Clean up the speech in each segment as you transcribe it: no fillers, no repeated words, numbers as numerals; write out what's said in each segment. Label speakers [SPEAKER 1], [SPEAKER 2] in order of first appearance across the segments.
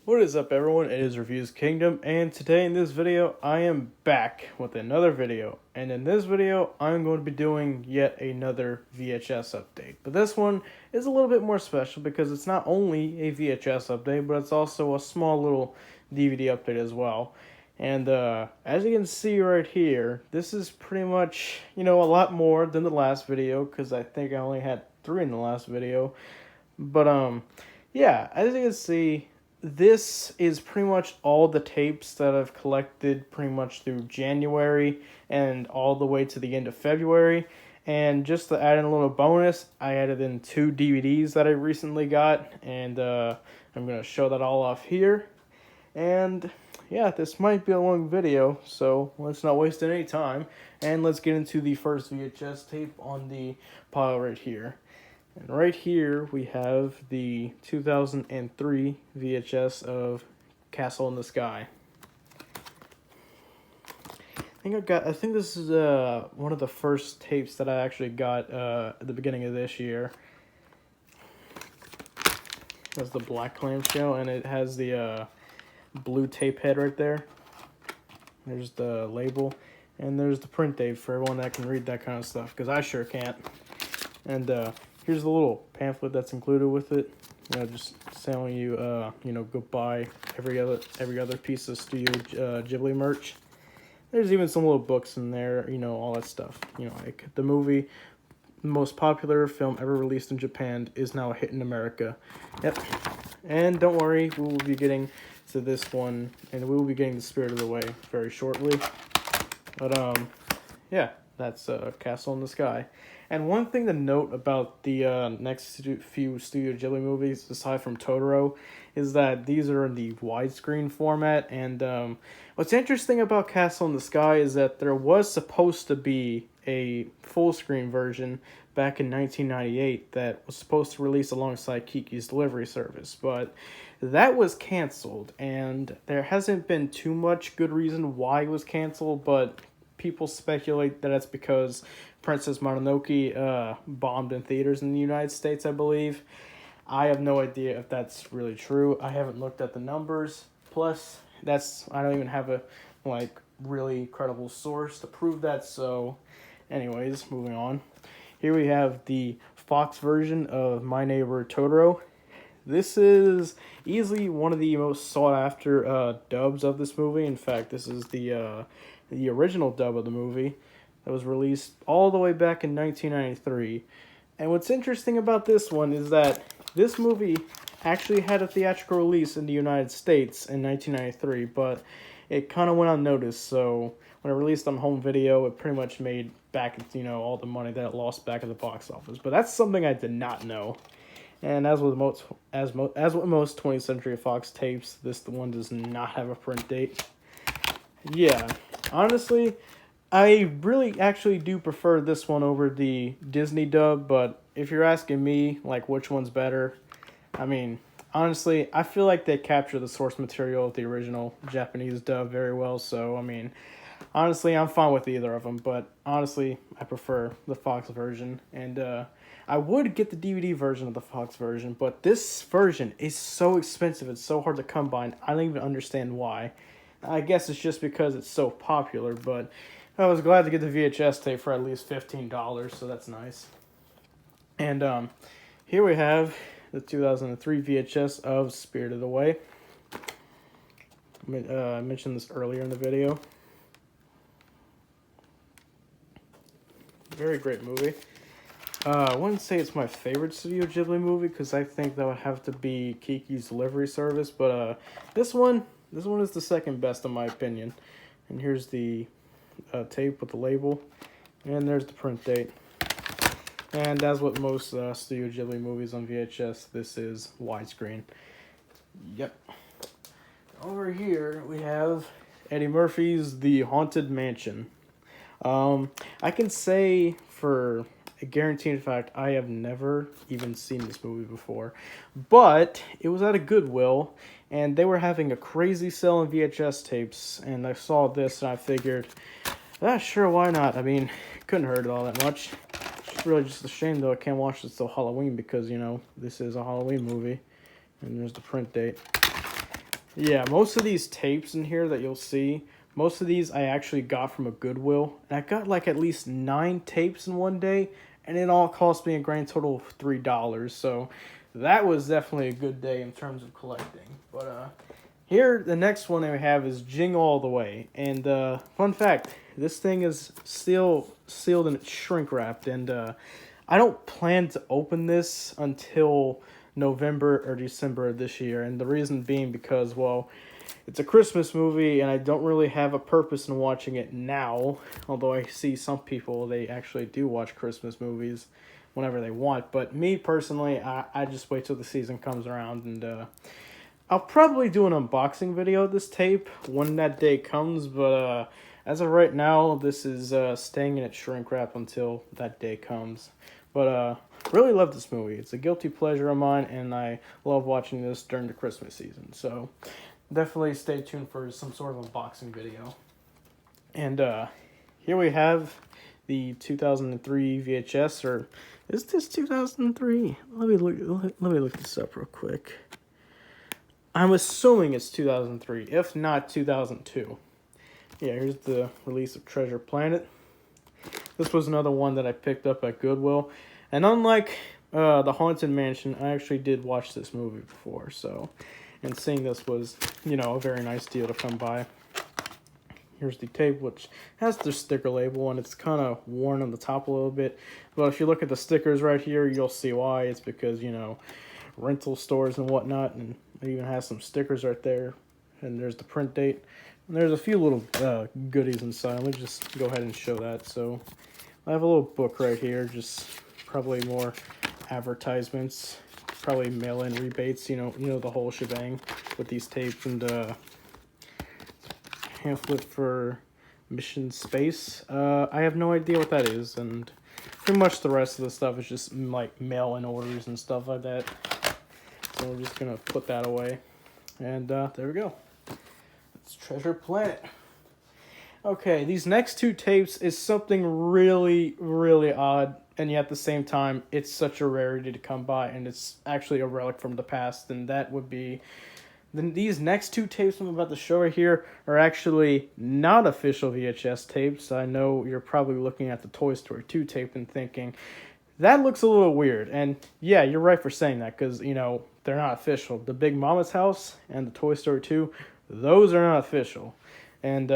[SPEAKER 1] What is up, everyone? It is Reviews Kingdom, and today in this video I am back with another video. And in this video I'm going to be doing yet another VHS update, but this one is a little bit more special because it's not only a VHS update, but it's also a small little DVD update as well. And as you can see right here, this is pretty much, a lot more than the last video, because I think I only had 3 in the last video. But yeah, as you can see, this is pretty much all the tapes that I've collected pretty much through January and all the way to the end of February. And just to add in a little bonus, I added in 2 DVDs that I recently got, and I'm going to show that all off here. And yeah, this might be a long video, so let's not waste any time, and let's get into the first VHS tape on the pile right here. And right here we have the 2003 VHS of Castle in the Sky. I think this is one of the first tapes that I actually got at the beginning of this year. That's the black clamshell, and it has the blue tape head right there. There's the label, and there's the print date for everyone that can read that kind of stuff, because I sure can't. And here's the little pamphlet that's included with it. Just telling you, go buy every other piece of Studio Ghibli merch. There's even some little books in there, all that stuff. Like the movie, the most popular film ever released in Japan, is now a hit in America. Yep. And don't worry, we will be getting to this one, and we will be getting the Spirit of the Way very shortly. But yeah, that's Castle in the Sky. And one thing to note about the next few Studio Ghibli movies, aside from Totoro, is that these are in the widescreen format. And what's interesting about Castle in the Sky is that there was supposed to be a full-screen version back in 1998 that was supposed to release alongside Kiki's Delivery Service, but that was canceled, and there hasn't been too much good reason why it was canceled, but people speculate that it's because Princess Mononoke bombed in theaters in the United States, I believe. I have no idea if that's really true. I haven't looked at the numbers. Plus, I don't even have a really credible source to prove that. So, anyways, moving on. Here we have the Fox version of My Neighbor Totoro. This is easily one of the most sought after dubs of this movie. In fact, this is the original dub of the movie that was released all the way back in 1993. And what's interesting about this one is that this movie actually had a theatrical release in the United States in 1993, but it kind of went unnoticed. So when it released on home video, it pretty much made back all the money that it lost back at the box office. But that's something I did not know. And as with most 20th Century Fox tapes, this one does not have a print date. Yeah, honestly, I really actually do prefer this one over the Disney dub, but if you're asking me, which one's better, I mean, honestly, I feel like they capture the source material of the original Japanese dub very well, so, I mean, honestly, I'm fine with either of them, but honestly, I prefer the Fox version, and I would get the DVD version of the Fox version, but this version is so expensive, it's so hard to come by, and I don't even understand why. I guess it's just because it's so popular, but I was glad to get the VHS tape for at least $15, so that's nice. And here we have the 2003 VHS of Spirited Away. I mentioned this earlier in the video. Very great movie. I wouldn't say it's my favorite Studio Ghibli movie, because I think that would have to be Kiki's Delivery Service, but this one is the second best in my opinion. And here's the tape with the label, and there's the print date. And as with most Studio Ghibli movies on VHS, this is widescreen. Yep. Over here we have Eddie Murphy's The Haunted Mansion. I can say for a guaranteed fact I have never even seen this movie before, but it was at a Goodwill, and they were having a crazy sale on VHS tapes, and I saw this and I figured, sure, why not? I mean, it couldn't hurt it all that much. It's really just a shame, though, I can't watch this till Halloween, because, this is a Halloween movie, and there's the print date. Yeah, most of these tapes in here that you'll see, most of these I actually got from a Goodwill. And I got like at least 9 tapes in one day, and it all cost me a grand total of $3. So that was definitely a good day in terms of collecting. But here, the next one that we have is Jingle All the Way. And fun fact, this thing is still sealed and shrink wrapped. And I don't plan to open this until November or December of this year. And the reason being because, well, it's a Christmas movie and I don't really have a purpose in watching it now. Although I see some people, they actually do watch Christmas movies whenever they want. But me personally, I just wait till the season comes around, and I'll probably do an unboxing video of this tape when that day comes, but as of right now, this is staying in its shrink wrap until that day comes. But really love this movie. It's a guilty pleasure of mine, and I love watching this during the Christmas season. So definitely stay tuned for some sort of unboxing video. And here we have the 2003 VHS, or is this 2003? Let me look this up real quick. I'm assuming it's 2003, if not 2002. Yeah, here's the release of Treasure Planet. This was another one that I picked up at Goodwill. And unlike The Haunted Mansion, I actually did watch this movie before. So, and seeing this was, a very nice deal to come by. Here's the tape, which has the sticker label, and it's kind of worn on the top a little bit. But if you look at the stickers right here, you'll see why. It's because, rental stores and whatnot, and it even has some stickers right there, and there's the print date, and there's a few little goodies inside. Let me just go ahead and show that. So I have a little book right here, just probably more advertisements, probably mail-in rebates, the whole shebang with these tapes, and pamphlet for Mission Space. I have no idea what that is, and pretty much the rest of the stuff is just like mail-in orders and stuff like that. So we're just gonna put that away, and there we go. It's Treasure Planet. Okay, these next 2 tapes is something really, really odd, and yet at the same time, it's such a rarity to come by, and it's actually a relic from the past, and that would be... These next 2 tapes I'm about to show right here are actually not official VHS tapes. I know you're probably looking at the Toy Story 2 tape and thinking, that looks a little weird. And yeah, you're right for saying that, because, they're not official. The Big Mama's House and the Toy Story 2, those are not official. And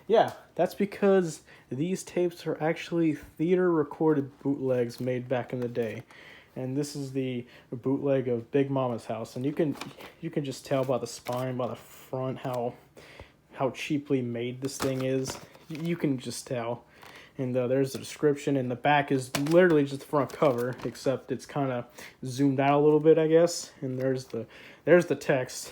[SPEAKER 1] yeah, that's because these tapes are actually theater-recorded bootlegs made back in the day. And this is the bootleg of Big Mama's House, and you can just tell by the spine, by the front, how cheaply made this thing is. You can just tell. And there's the description, and the back is literally just the front cover, except it's kind of zoomed out a little bit, I guess. And there's the text.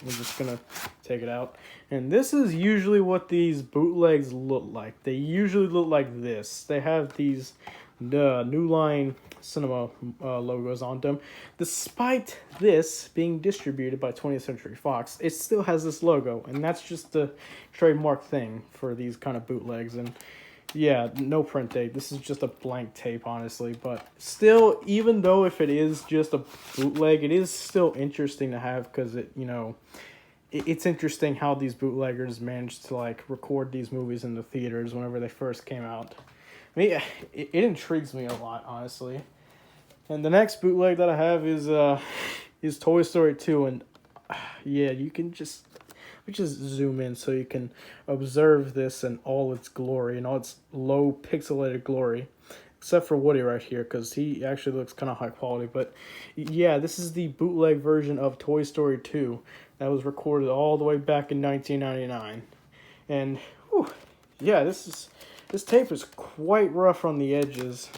[SPEAKER 1] I'm just gonna take it out. And this is usually what these bootlegs look like. They usually look like this. They have these New Line Cinema logos on them. Despite this being distributed by 20th Century Fox, it still has this logo, and that's just the trademark thing for these kind of bootlegs. And yeah, no print date. This is just a blank tape, honestly. But still, even though if it is just a bootleg, it is still interesting to have, because it's interesting how these bootleggers managed to record these movies in the theaters whenever they first came out. I mean, it intrigues me a lot, honestly. And the next bootleg that I have is Toy Story 2, and yeah, you can just zoom in so you can observe this in all its glory and all its low pixelated glory, except for Woody right here, because he actually looks kind of high quality. But yeah, this is the bootleg version of Toy Story 2 that was recorded all the way back in 1999, and whew, yeah, this tape is quite rough on the edges.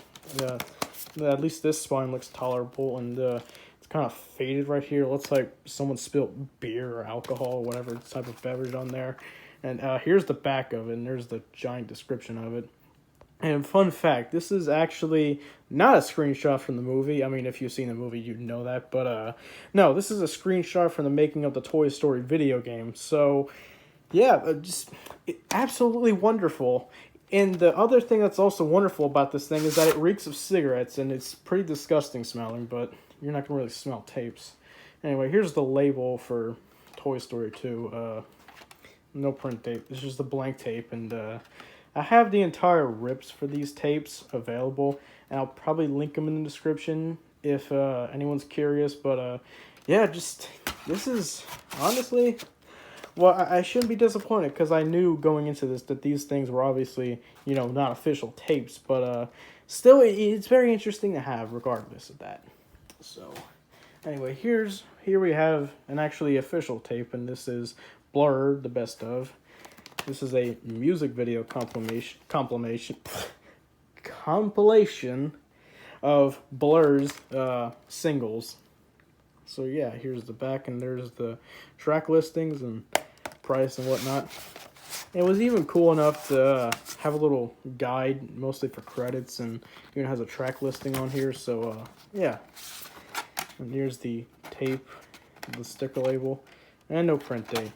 [SPEAKER 1] At least this spine looks tolerable, and it's kind of faded right here. It looks like someone spilled beer or alcohol or whatever type of beverage on there. And here's the back of it, and there's the giant description of it. And fun fact, this is actually not a screenshot from the movie. I mean, if you've seen the movie, you'd know that. But no, this is a screenshot from the making of the Toy Story video game. So yeah, absolutely wonderful. And the other thing that's also wonderful about this thing is that it reeks of cigarettes, and it's pretty disgusting smelling, but you're not going to really smell tapes. Anyway, here's the label for Toy Story 2. No print tape. It's just a blank tape, and I have the entire rips for these tapes available, and I'll probably link them in the description if anyone's curious. But yeah, just this is honestly, well, I shouldn't be disappointed because I knew going into this that these things were obviously, you know, not official tapes, but still, it's very interesting to have regardless of that. So anyway, here we have an actually official tape, and this is Blur, the best of. This is a music video compilation of Blur's singles. So yeah, here's the back, and there's the track listings and price and whatnot. It was even cool enough to have a little guide, mostly for credits, and even has a track listing on here. So yeah, and here's the tape, the sticker label, and no print date.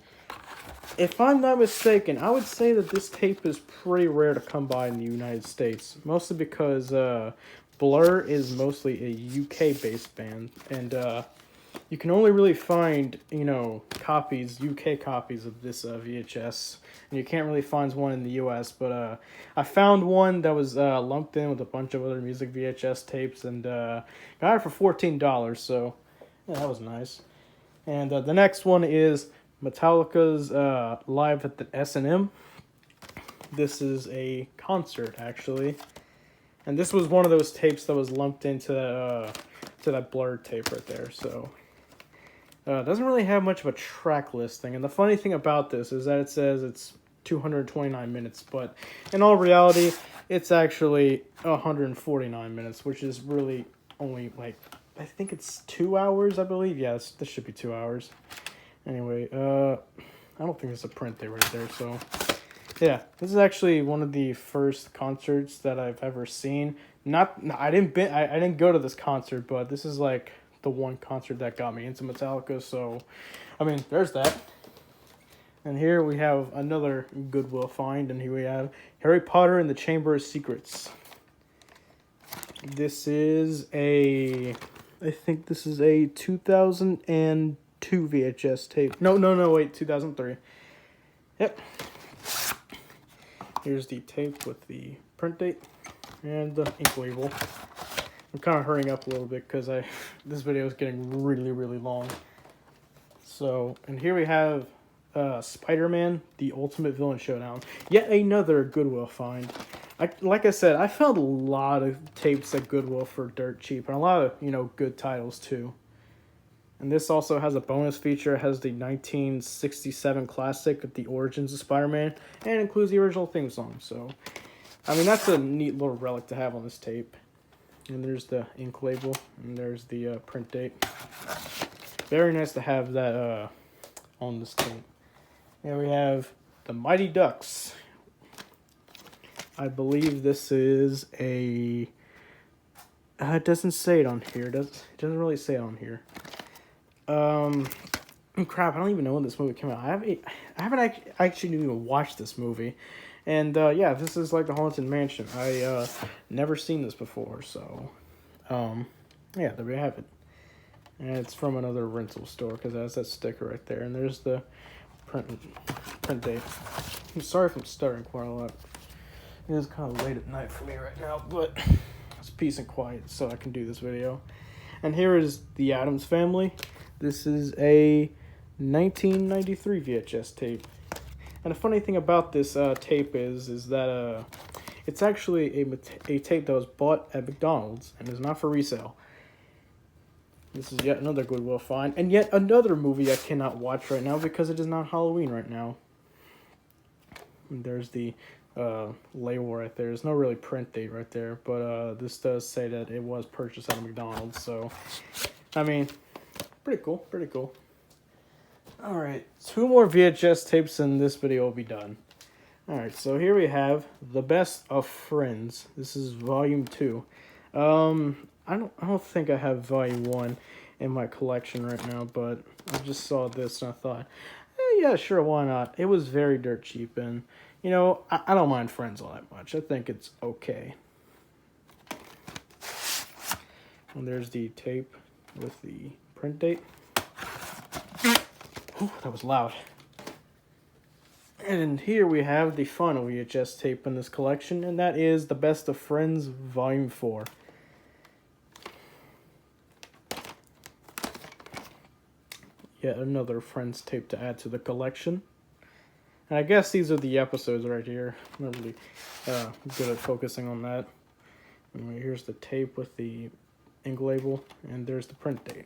[SPEAKER 1] If I'm not mistaken, I would say that this tape is pretty rare to come by in the United States, mostly because Blur is mostly a UK-based band, and you can only really find, you know, UK copies of this VHS, and you can't really find one in the US, but I found one that was lumped in with a bunch of other music VHS tapes, and got it for $14, so yeah, that was nice. And the next one is Metallica's Live at the S&M. This is a concert, actually. And this was one of those tapes that was lumped into to that Blur tape right there, so it doesn't really have much of a track listing. And the funny thing about this is that it says it's 229 minutes, but in all reality, it's actually 149 minutes, which is really only, like, I think it's 2 hours, I believe. Yes, this should be 2 hours. Anyway, I don't think it's a print there right there, so yeah, this is actually one of the first concerts that I've ever seen. I didn't go to this concert, but this is like the one concert that got me into Metallica, so I mean, there's that. And here we have another Goodwill find, and here we have Harry Potter and the Chamber of Secrets. This is I think this is a 2002 VHS tape. No, wait, 2003. Yep. Here's the tape with the print date and the ink label. I'm kind of hurrying up a little bit because this video is getting really, really long. So, and here we have Spiderman, the Ultimate Villain Showdown. Yet another Goodwill find. Like I said, I found a lot of tapes at Goodwill for dirt cheap, and a lot of, you know, good titles too. And this also has a bonus feature. It has the 1967 classic, The Origins of Spider-Man, and includes the original theme song. So, I mean, that's a neat little relic to have on this tape. And there's the ink label, and there's the print date. Very nice to have that on this tape. Here we have the Mighty Ducks. I believe this is it doesn't say it on here. It doesn't really say it on here. Crap, I don't even know when this movie came out. I haven't actually even watched this movie. And, yeah, this is like the Haunted Mansion. I, never seen this before, so, yeah, there we have it. And it's from another rental store, because it has that sticker right there. And there's the print date. I'm sorry if I'm stuttering quite a lot. It is kind of late at night for me right now, but it's peace and quiet, so I can do this video. And here is the Addams Family. This is a 1993 VHS tape. And the funny thing about this tape is that it's actually a tape that was bought at McDonald's and is not for resale. This is yet another Goodwill find, and yet another movie I cannot watch right now because it is not Halloween right now. And there's the label right there. There's no really print date right there, but this does say that it was purchased at a McDonald's, so, I mean, pretty cool, pretty cool. Alright, 2 more VHS tapes and this video will be done. Alright, so here we have The Best of Friends. This is volume 2. I don't think I have volume 1 in my collection right now, but I just saw this and I thought, yeah, sure, why not? It was very dirt cheap, and, you know, I don't mind Friends all that much. I think it's okay. And there's the tape with the print date. Ooh, that was loud. And here we have the final VHS tape in this collection, and that is The Best of Friends Volume 4. Yet another Friends tape to add to the collection. And I guess these are the episodes right here. I'm not really good at focusing on that. Anyway, here's the tape with the ink label, and there's the print date.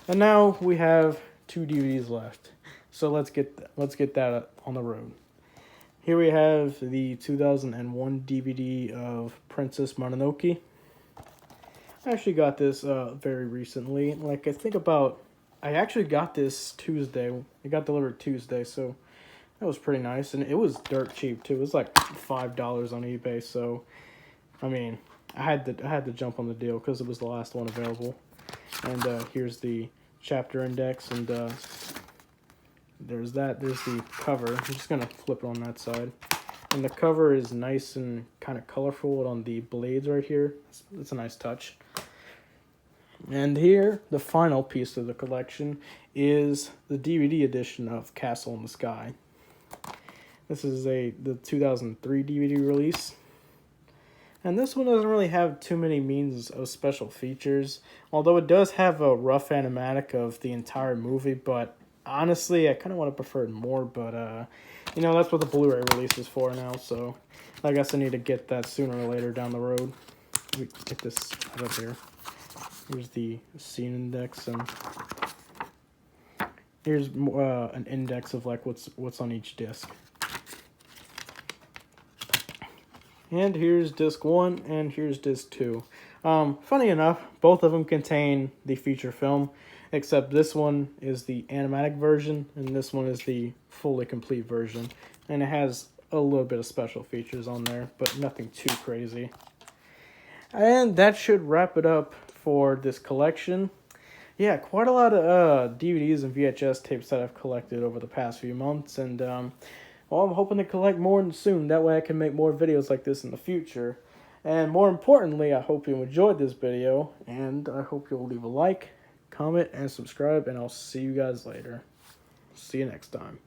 [SPEAKER 1] And now we have 2 DVDs left. So let's get that on the road. Here we have the 2001 DVD of Princess Mononoke. I actually got this very recently. Like, I actually got this Tuesday. It got delivered Tuesday, so that was pretty nice. And it was dirt cheap, too. It was like $5 on eBay, so, I mean, I had to jump on the deal because it was the last one available. And here's the chapter index, and there's the cover. I'm just gonna flip it on that side, and the cover is nice and kind of colorful on the blades right here. It's a nice touch. And here, the final piece of the collection is the DVD edition of Castle in the Sky. This is the 2003 DVD release. And this one doesn't really have too many means of special features, although it does have a rough animatic of the entire movie, but honestly, I kind of want to prefer it more, but, you know, that's what the Blu-ray release is for now, so I guess I need to get that sooner or later down the road. Let me get this out of here. Here's the scene index, and here's an index of, like, what's on each disc. And here's disc 1, and here's disc 2. Funny enough, both of them contain the feature film, except this one is the animatic version, and this one is the fully complete version. And it has a little bit of special features on there, but nothing too crazy. And that should wrap it up for this collection. Yeah, quite a lot of DVDs and VHS tapes that I've collected over the past few months, and well, I'm hoping to collect more soon. That way I can make more videos like this in the future. And more importantly, I hope you enjoyed this video, and I hope you'll leave a like, comment, and subscribe, and I'll see you guys later. See you next time.